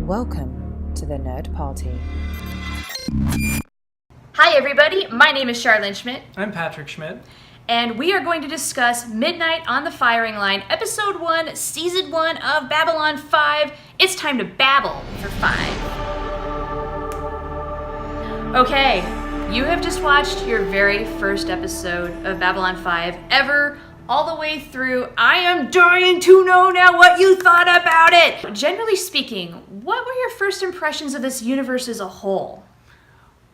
Welcome to the Nerd Party. Hi everybody, my name is Char Schmidt. I'm Patrick Schmidt. And we are going to discuss Midnight on the Firing Line, Episode 1, Season 1 of Babylon 5. It's time to babble for 5. Okay, you have just watched your very first episode of Babylon 5 ever, all the way through. I am dying to know now what you thought about it! Generally speaking, what were your first impressions of this universe as a whole?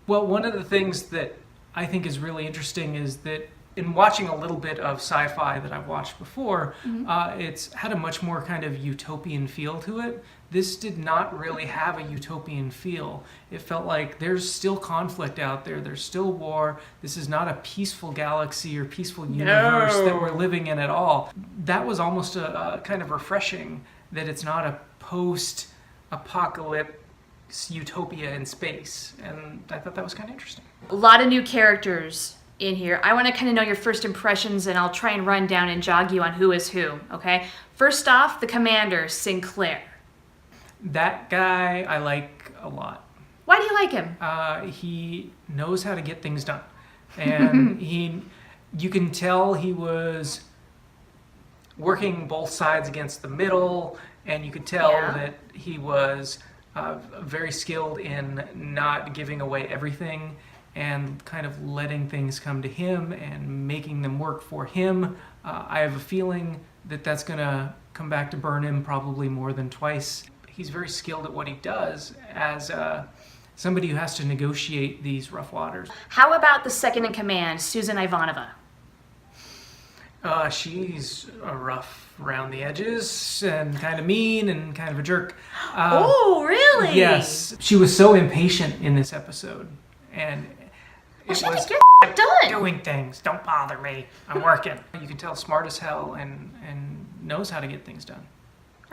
Well, one of the things that I think is really interesting is that in watching a little bit of sci-fi that I've watched before, it's had a much more kind of utopian feel to it. This did not really have a utopian feel. It felt like there's still conflict out there. There's still war. This is not a peaceful galaxy or peaceful universe that we're living in at all. That was almost a kind of refreshing that it's not a post-apocalypse utopia in space. And I thought that was kind of interesting. A lot of new characters in here. I want to kind of know your first impressions, and I'll try and run down and jog you on who is who, okay? First off, the commander, Sinclair. That guy I like a lot. Why do you like him? He knows how to get things done. And you can tell he was working both sides against the middle, and you could tell that he was very skilled in not giving away everything and kind of letting things come to him and making them work for him. I have a feeling that that's going to come back to burn him probably more than twice. He's very skilled at what he does as somebody who has to negotiate these rough waters. How about the second in command, Susan Ivanova? She's rough around the edges and kind of mean and kind of a jerk. Oh, really? Yes. She was so impatient in this episode. And she was had to get done. Doing things. Don't bother me. I'm working. You can tell smart as hell and knows how to get things done.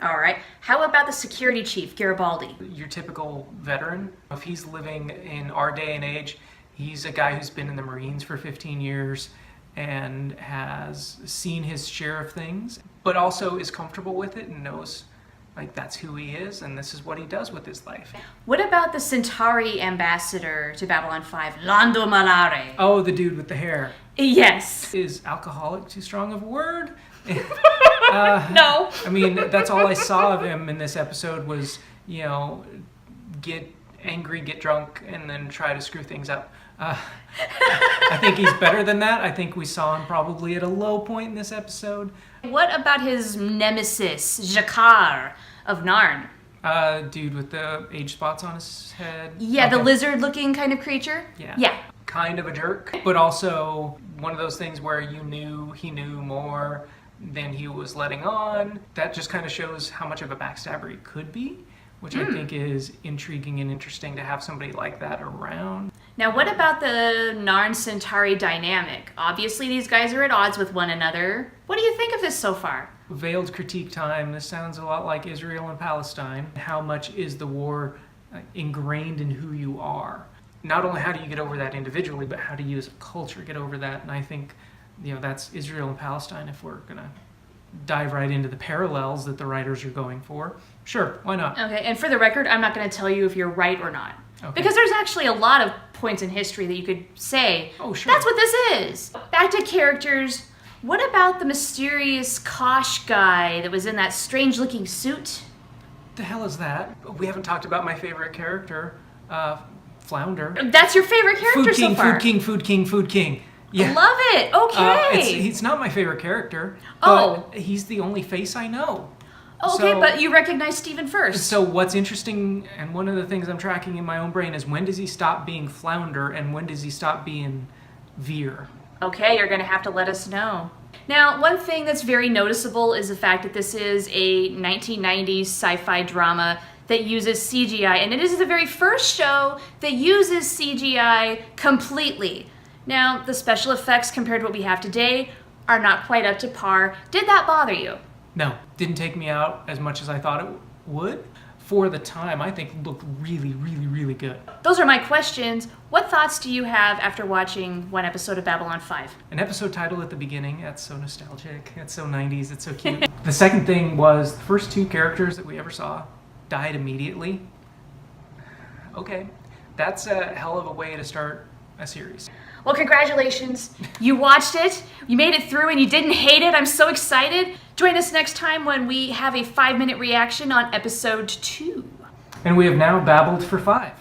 All right. How about the security chief, Garibaldi? Your typical veteran. If he's living in our day and age, he's a guy who's been in the Marines for 15 years and has seen his share of things, but also is comfortable with it and knows like that's who he is and this is what he does with his life. What about the Centauri ambassador to Babylon 5, Lando Malare? Oh, the dude with the hair. Yes. Is alcoholic too strong of a word? No. I mean, that's all I saw of him in this episode was, get angry, get drunk, and then try to screw things up. I think he's better than that. I think we saw him probably at a low point in this episode. What about his nemesis, Char of Narn? Dude with the age spots on his head. Yeah, okay. The lizard-looking kind of creature? Yeah. Kind of a jerk, but also one of those things where he knew more than he was letting on. That just kind of shows how much of a backstabber he could be, which I think is intriguing and interesting to have somebody like that around. Now, what about the Narn-Centauri dynamic? Obviously, these guys are at odds with one another. What do you think of this so far? Veiled critique time. This sounds a lot like Israel and Palestine. How much is the war ingrained in who you are? Not only how do you get over that individually, but how do you as a culture get over that? And I think, that's Israel and Palestine if we're going to dive right into the parallels that the writers are going for. Sure, why not? Okay, and for the record, I'm not going to tell you if you're right or not. Okay. Because there's actually a lot of points in history that you could say, oh, sure. That's what this is. Back to characters. What about the mysterious Kosh guy that was in that strange-looking suit? The hell is that? We haven't talked about my favorite character, Flounder. That's your favorite character so far? Food King. Yeah. Love it. Okay. He's not my favorite character, but he's the only face I know. Okay, but you recognize Steven first. So what's interesting, and one of the things I'm tracking in my own brain, is when does he stop being Flounder and when does he stop being Veer? Okay, you're going to have to let us know. Now, one thing that's very noticeable is the fact that this is a 1990s sci-fi drama that uses CGI, and it is the very first show that uses CGI completely. Now, the special effects compared to what we have today are not quite up to par. Did that bother you? No, didn't take me out as much as I thought it would. For the time, I think looked really, really, really good. Those are my questions. What thoughts do you have after watching one episode of Babylon 5? An episode title at the beginning, that's so nostalgic, it's so 90s, it's so cute. The second thing was the first two characters that we ever saw died immediately. Okay, that's a hell of a way to start a series. Well, congratulations. You watched it, you made it through, and you didn't hate it. I'm so excited. Join us next time when we have a 5-minute reaction on episode 2. And we have now babbled for 5.